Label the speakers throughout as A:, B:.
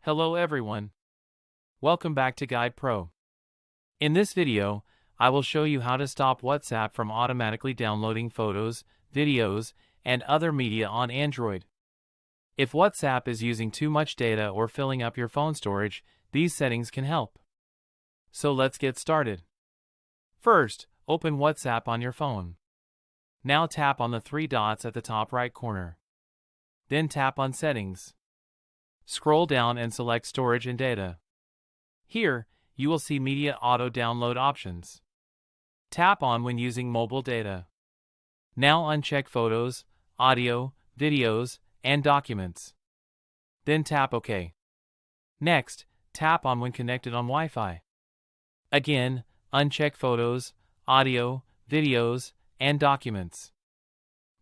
A: Hello everyone. Welcome back to Guide Pro. In this video, I will show you how to stop WhatsApp from automatically downloading photos, videos, and other media on Android. If WhatsApp is using too much data or filling up your phone storage, these settings can help. So let's get started. First, open WhatsApp on your phone. Now tap on the three dots at the top right corner. Then tap on Settings. Scroll down and select Storage and Data. Here, you will see Media Auto Download options. Tap on when using mobile data. Now uncheck Photos, Audio, Videos, and Documents. Then tap OK. Next, tap on when connected on Wi-Fi. Again, uncheck Photos, Audio, Videos, and Documents.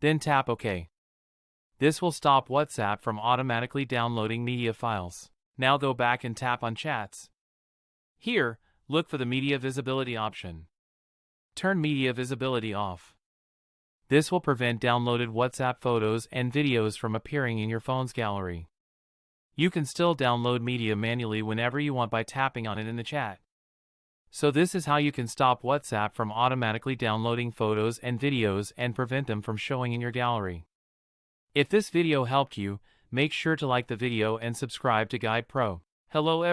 A: Then tap OK. This will stop WhatsApp from automatically downloading media files. Now go back and tap on Chats. Here, look for the Media Visibility option. Turn Media Visibility off. This will prevent downloaded WhatsApp photos and videos from appearing in your phone's gallery. You can still download media manually whenever you want by tapping on it in the chat. So this is how you can stop WhatsApp from automatically downloading photos and videos and prevent them from showing in your gallery. If this video helped you, make sure to like the video and subscribe to Guide Pro. Hello everyone.